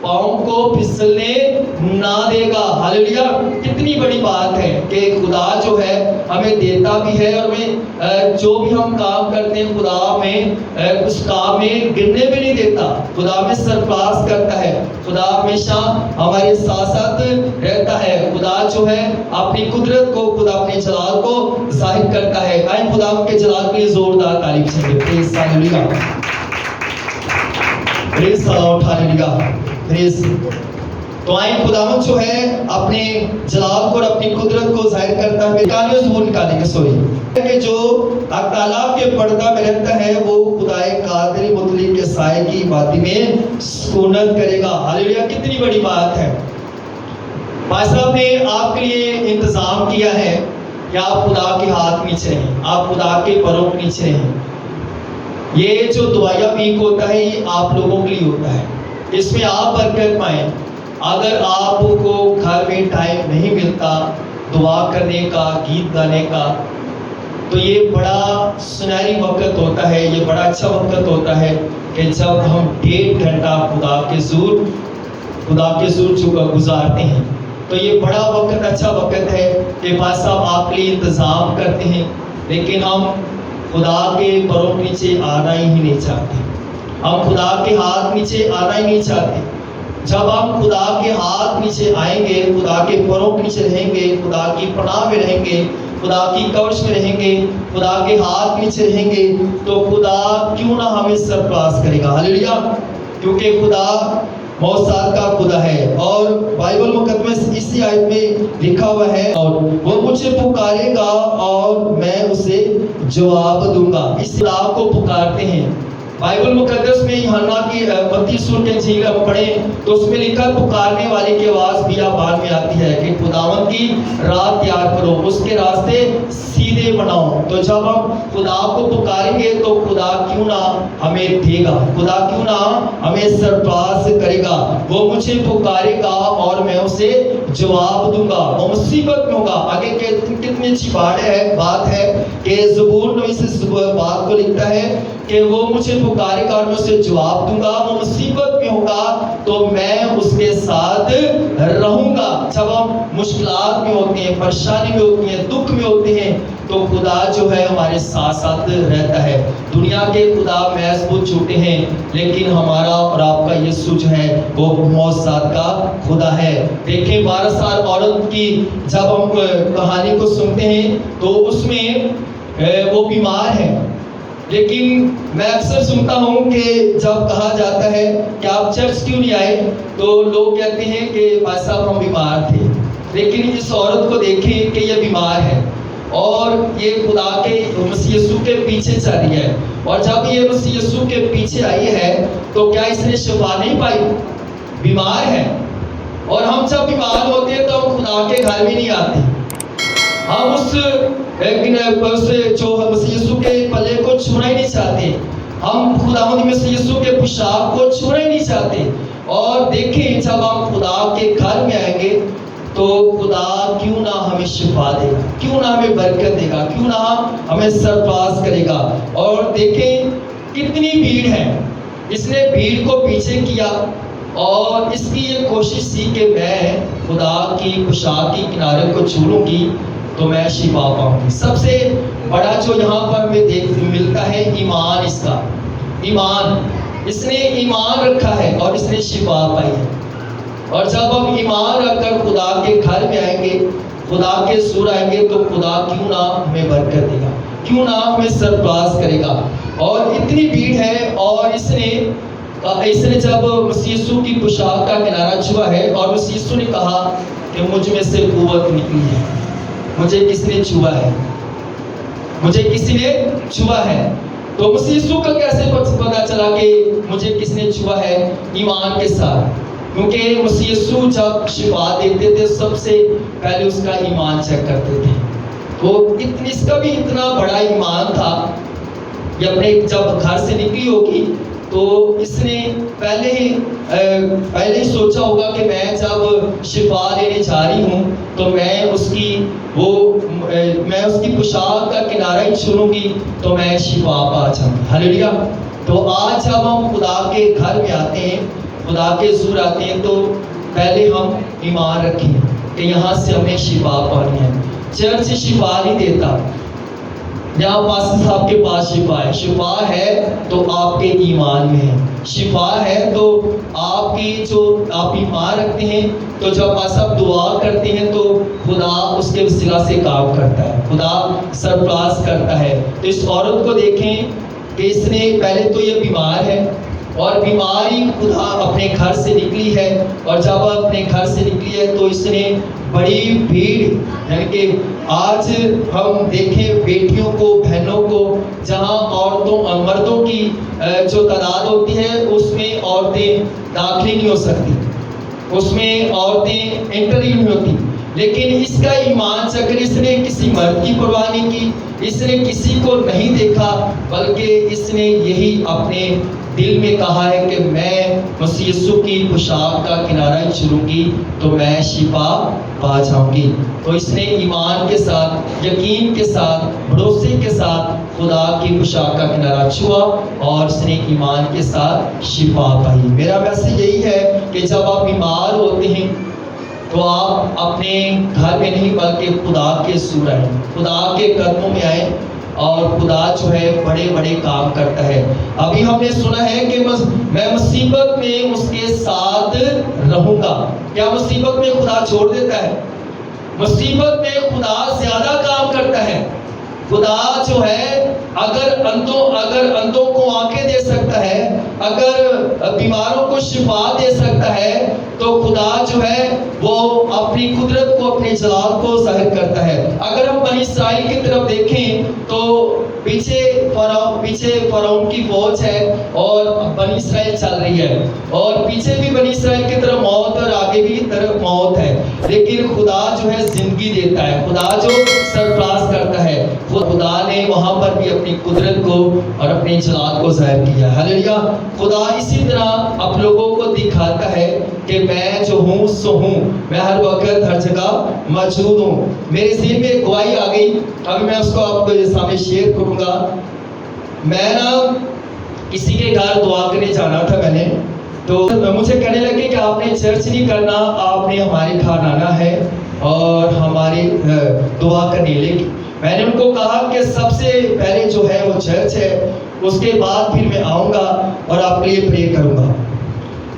پاؤں کو پھسلنے نہ دے گا۔ ہاللیلویا! کتنی بڑی بات ہے کہ خدا جو ہے ہمیں دیتا بھی ہے، اور ہمیں جو بھی ہم کام کرتے ہیں خدا ہمیں اس کام میں گرنے بھی نہیں دیتا، خدا ہمیں سرفراز کرتا ہے، خدا ہمیشہ ہمارے ساتھ ساتھ رہتا ہے۔ خدا جو ہے اپنی قدرت کو، خدا اپنے جلال کو ظاہر کرتا ہے۔ آئیں خدا کے جلال کے لیے زوردار تعریف سے پریز ہاللیلویا، پریز صلوات ہاللیلویا، پریز۔ تو آئیں خداوند جو ہے اپنے جلال کو اور اپنی قدرت کو ظاہر کرتا ہے۔ 91 زبور نکالیں گے، سوری کہ جو تالاب کے پردہ میں رہتا ہے وہ خدائے قادر مطلق کے سائے کی وادی میں سکونت کرے گا۔ ہاللیلویا! کتنی بڑی بات ہے۔ بھائی صاحب نے آپ کے لیے انتظام کیا ہے کہ آپ خدا کے ہاتھ نیچے رہیں، آپ خدا کے پروں کے نیچے رہیں۔ یہ جو دعائیہ ویک ہوتا ہے یہ آپ لوگوں کے لیے ہوتا ہے، اس میں آپ برکت پائیں۔ اگر آپ کو گھر میں ٹائم نہیں ملتا دعا کرنے کا، گیت گانے کا، تو یہ بڑا سنہری وقت ہوتا ہے، یہ بڑا اچھا وقت ہوتا ہے کہ جب ہم 1.5 گھنٹہ خدا کے حضور گزارتے ہیں۔ تو یہ بڑا وقت، اچھا وقت ہے کہ بھائی صاحب آپ کے لیے انتظام کرتے ہیں، لیکن ہم خدا کے پروں کے نیچے آنا ہی نہیں چاہتے، ہم خدا کے ہاتھ نیچے آنا ہی نہیں چاہتے۔ جب ہم خدا کے ہاتھ نیچے آئیں گے، خدا کے پروں کے نیچے رہیں گے، خدا کی پناہ میں رہیں گے، خدا کی کورش میں رہیں گے، خدا کے ہاتھ نیچے رہیں گے، تو خدا کیوں نہ ہمیں سرفراز کرے گا۔ ہاللیلویا! کیونکہ خدا موساد کا خدا ہے، اور بائبل مقدس اسی آیت میں لکھا ہوا ہے، اور وہ مجھے پکارے گا اور میں اسے جواب دوں گا۔ اس خدا کو پکارتے ہیں۔ بائبل مقدس میں یوحنا کی 32 سورہ کے انجیل ہم پڑھیں تو اس میں لکھا پکارنے والے کی آواز بیابان میں آتی ہے کہ خداوند کی راہ تیار کرو، اس کے راستے سیدھے بناؤ۔ تو جب ہم خدا کو پکاریں گے تو خدا کیوں نہ ہمیں دے گا، خدا کیوں نہ ہمیں سرفراز کرے گا۔ وہ مجھے پکارے گا اور میں اسے جواب دوں گا۔ وہ مصیبت میں ہوگا۔ آگے کتنی اچھی بات ہے کہ زبور نویس اس بات کو لکھتا ہے کہ وہ مجھے پکارے گا اور میں اسے جواب دوں گا۔ وہ مصیبت میں ہوگا تو میں اس کے ساتھ رہوں گا۔ جب ہم مشکلات میں ہوتے ہیں، پریشانی میں ہوتے ہیں، دکھ میں ہوتے ہیں، تو خدا جو ہے ہمارے ساتھ ساتھ رہتا ہے۔ دنیا کے خدا محض بہت چھوٹے ہیں، لیکن ہمارا اور آپ کا یسوع جو ہے وہ موساد کا خدا ہے۔ دیکھیں 12 سال عورت کی جب ہم کہانی کو سنتے ہیں تو اس میں وہ بیمار ہے، لیکن میں اکثر سنتا ہوں کہ جب کہا جاتا ہے کہ آپ چرچ کیوں نہیں آئے تو لوگ کہتے ہیں کہ بھائی صاحب ہم بیمار تھے، لیکن اس عورت کو دیکھیں کہ یہ بیمار ہے اور یہ خدا کے مسیح یسوع کے پیچھے چل رہی ہے، اور جب یہ مسیح یسوع کے پیچھے آئی ہے تو کیا اس نے شفا نہیں پائی؟ بیمار ہے۔ اور ہم جب بیمار ہوتے ہیں تو ہم خدا کے گھر میں نہیں آتے، ہم اس جو مسیح یسوع کے پلے کو چھونا ہی نہیں چاہتے، ہم خداوند مسیح یسوع کے پوشاک کو چھونا ہی نہیں چاہتے۔ اور دیکھیں جب ہم خدا کے گھر میں آئیں گے تو خدا کیوں نہ ہمیں شفا دے گا، کیوں نہ ہمیں برکت دے گا، کیوں نہ ہمیں سرفراز کرے گا۔ اور دیکھیں کتنی بھیڑ ہے، اس نے بھیڑ کو پیچھے کیا اور اس کی یہ کوشش تھی کہ میں خدا کی پوشاک کی کنارے کو چھوڑوں گی تو میں شفا پاؤں گی۔ سب سے بڑا جو یہاں پر ہمیں ملتا ہے ایمان، اس کا ایمان، اس نے ایمان رکھا ہے اور اس نے شفا پائی ہے۔ اور جب ہم ایمان رکھ کر خدا کے گھر میں آئیں گے، خدا کے سور آئیں گے، تو خدا کیوں نہ ہمیں برکت دے گا، کیوں نہ ہمیں سرفراز کرے گا۔ اور اتنی بھیڑ ہے، اور اس نے جب مسیح یسوع کی پوشاک کا کنارہ چھوا ہے اور مسیح یسوع نے کہا کہ مجھ میں سے قوت نکلی ہے، مجھے کس نے چھوا ہے، مجھے کسی نے چھوا ہے۔ تو مسیح یسوع کا کیسے پتا چلا کہ مجھے کس نے چھوا ہے؟ ایمان کے ساتھ، کیونکہ مسیح یسوع جب شفا دیتے تھے سب سے پہلے اس کا ایمان چیک کرتے تھے۔ تو اس کا بھی اتنا بڑا ایمان تھا، یہ اپنے جب گھر سے نکلی ہوگی تو اس نے پہلے ہی سوچا ہوگا کہ میں جب شفا لینے جا رہی ہوں تو میں اس کی پوشاک کا کنارہ ہی چھوڑوں گی تو میں شفا پا جاؤں گی۔ ہاللیلویا! تو آج جب ہم خدا کے گھر میں آتے ہیں خدا کے حضور آتے ہیں تو پہلے ہم ایمان رکھیں کہ یہاں سے ہمیں شفا پانی ہے. چرچ شفا نہیں دیتا. جہاں پاسٹر صاحب کے پاس شفا ہے تو آپ کے ایمان میں ہے. شفا ہے تو آپ کی جو آپ ایمان رکھتے ہیں تو جب آپ دعا کرتے ہیں تو خدا اس کے وسیلہ سے کام کرتا ہے, خدا سرفراز کرتا ہے. تو اس عورت کو دیکھیں کہ اس نے پہلے تو یہ بیمار ہے اور بیماری خدا اپنے گھر سے نکلی ہے, اور جب اپنے گھر سے نکلی ہے تو اس نے بڑی بھیڑ, یعنی کہ آج ہم دیکھیں بیٹیوں کو, بہنوں کو, جہاں عورتوں مردوں کی جو تعداد ہوتی ہے اس میں عورتیں داخل نہیں ہو سکتی, اس میں عورتیں انٹر ہی نہیں ہوتی. لیکن اس کا ایمان سے اگر اس نے کسی مرد کی پرواہ نہیں کی, اس نے کسی کو نہیں دیکھا, بلکہ اس نے یہی اپنے دل میں کہا ہے کہ میں مسیح یسوع کی پوشاک کا کنارہ ہی چھوڑوں گی تو میں شفا پا جاؤں گی. تو اس نے ایمان کے ساتھ, یقین کے ساتھ, بھروسے کے ساتھ خدا کی پوشاک کا کنارہ چھوا اور اس نے ایمان کے ساتھ شفا پائی. میرا میسج یہی ہے کہ جب آپ بیمار ہوتے ہیں تو آپ اپنے گھر میں نہیں بلکہ خدا کے حضور آئیں, خدا کے قدموں میں آئیں, اور خدا جو ہے بڑے بڑے کام کرتا ہے. ابھی ہم نے سنا ہے کہ میں مصیبت میں اس کے ساتھ رہوں گا. کیا مصیبت میں خدا چھوڑ دیتا ہے؟ مصیبت میں خدا زیادہ کام کرتا ہے. خدا جو ہے اگر اندھوں کو آنکھیں دے سکتا ہے, اگر بیماروں کو شفا دے سکتا ہے, تو خدا جو ہے وہ اپنی قدرت کو, اپنے جلال کو ظاہر کرتا ہے. اگر ہم بنی اسرائیل کی طرف دیکھیں تو پیچھے فرعون کی فوج ہے اور بنی اسرائیل چل رہی ہے, اور پیچھے بھی بنی اسرائیل کی طرف موت اور آگے بھی طرف موت ہے. لیکن خدا جو ہے زندگی دیتا ہے, خدا جو سرفراز کرتا ہے. خدا نے وہاں پر بھی اپنی قدرت کو اور اپنے جلال کو ظاہر کیا. ہلیلویا. خدا اسی طرح آپ لوگوں کو دکھاتا ہے کہ میں جو ہوں سو ہوں, میں ہر وقت ہر جگہ موجود ہوں. میرے ذہن میں ایک گواہی آ گئی, ابھی میں اس کو آپ کے سامنے شیئر کروں گا. میں کسی کے گھر دعا کرنے جانا تھا, میں نے تو مجھے کہنے لگے کہ آپ نے چرچ نہیں کرنا, آپ نے ہمارے گھر آنا ہے اور ہماری دعا کرنے لگی. میں نے ان کو کہا کہ سب سے پہلے جو ہے وہ چرچ ہے, اس کے بعد پھر میں آؤں گا اور آپ کے لیے پرے کروں گا.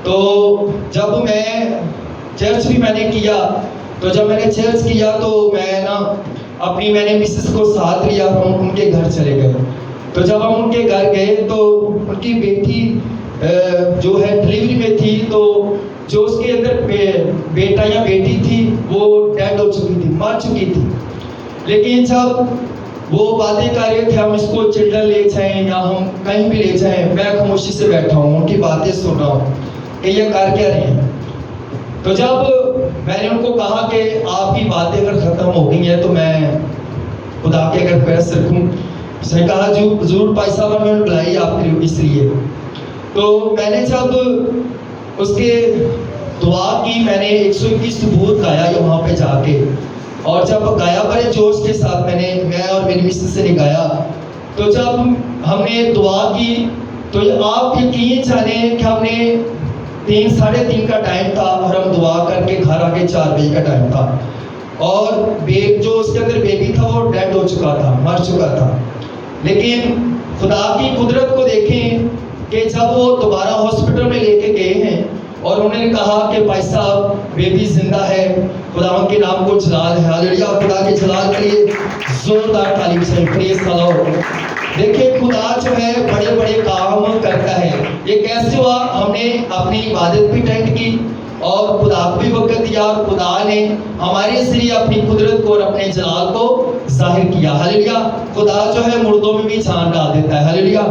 تو جب میں چرچ بھی میں نے کیا, تو جب میں نے چرچ کیا تو میں نے مسز کو ساتھ لیا, ہم ان کے گھر چلے گئے. تو جب ہم ان کے گھر گئے تو ان کی بیٹی جو ہے ڈلیوری میں تھی, تو جو اس کے اندر بیٹا یا بیٹی تھی وہ ڈیڈ ہو چکی تھی, مر چکی تھی. لیکن جب وہ باتیں کر رہے تھے, ہم اس کو چلڈرن لے جائیں یا ہم کہیں بھی لے جائیں, میں خاموشی سے بیٹھا ہوں, ان کی باتیں سن رہا ہوں کہ یہ کر کیا رہے ہیں. تو جب میں نے ان کو کہا کہ آپ کی باتیں اگر ختم ہو گئی ہیں تو میں خدا کے اگر پیس رکھوں, اس نے کہا جو ضرور بھائی صاحب نے بلائی آپ کے اس لیے. تو میں نے جب اس کے دعا کی, میں نے 121 ثبوت گایا وہاں پہ جا کے, اور جب گایا بڑے جوش کے ساتھ میں اور میری مسز نے گایا. تو جب ہم نے دعا کی تو آپ یقین جانیں کہ ہم نے 3:30 کا ٹائم تھا اور ہم دعا کر کے گھر آ کے 4 بجے کا ٹائم تھا, اور جو اس کے اندر بیبی تھا وہ ڈیڈ ہو چکا تھا, مر چکا تھا. لیکن خدا کی قدرت کو دیکھیں کہ جب وہ دوبارہ ہاسپٹل میں لے کے گئے ہیں اور انہوں نے کہا کہ بھائی صاحب بیبی زندہ ہے, خدا کے نام کو جلال ہے. ہاللیلویا. خدا کے جلال کے لیے زوردار تعلیم سے پریز کرو. دیکھیں خدا جو ہے بڑے بڑے کام کرتا ہے. یہ کیسے ہوا؟ ہم نے اپنی عبادت بھی اٹینڈ کی اور خدا کو بھی وقت دیا, اور خدا نے ہمارے ذریعے اپنی قدرت کو اور اپنے جلال کو ظاہر کیا. ہاللیلویا. خدا جو ہے مردوں میں بھی جان ڈال دیتا ہے. ہاللیلویا.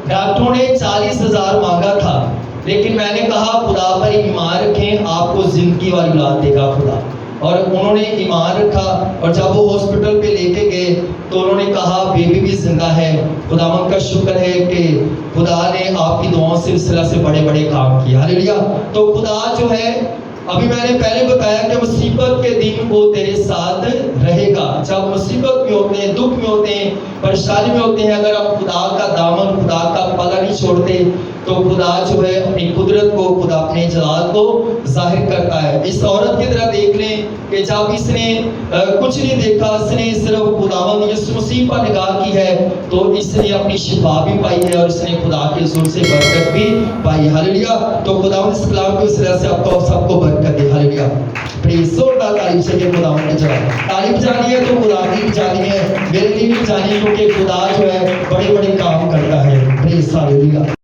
ڈاکٹروں نے 40,000 مانگا تھا, لیکن میں نے کہا خدا پر ایمان رکھیں, آپ کو زندگی والی اولاد دے گا خدا. اور انہوں نے ایمان رکھا, اور جب وہ ہاسپٹل پہ لے کے گئے تو انہوں نے کہا بیبی بھی زندہ ہے. خداوند کا شکر ہے کہ خدا نے آپ کی دعاؤں سے سلسلہ سے بڑے بڑے کام کیے. ہاللیلویا. تو خدا جو ہے, ابھی میں نے پہلے بتایا کہ مصیبت کے دن وہ تیرے ساتھ رہے گا. جب مصیبت میں ہوتے ہیں, دکھ میں ہوتے ہیں, پریشانی میں ہوتے ہیں, اگر آپ خدا کا دامن, خدا کا پلہ نہیں چھوڑتے, تو خدا جو ہے اپنی قدرت کو، خدا اپنے جلال کو ظاہر کرتا ہے. اس عورت کی طرح دیکھ لیں کہ جب اس نے کچھ نہیں دیکھا، اس نے صرف خداوند یسوع مسیح پر نگاہ کی ہے تو اس نے اپنی شفا بھی پائی ہے اور اس نے خدا کے حضور سے برکت بھی پائی. ہاللویا. تو خداوند اس کلام کو اس طرح سے آپ کو سب کو برکت دے. ہاللویا. پریز زوردار تعریف چاہیے خداوند کے جواب. تعریف جانی ہے تو خدا کی بھی جانی ہے، میرے لیے بھی جانی ہے، کیونکہ خدا جو ہے بڑے بڑے کام کرتا ہے. پریز ہاللویا.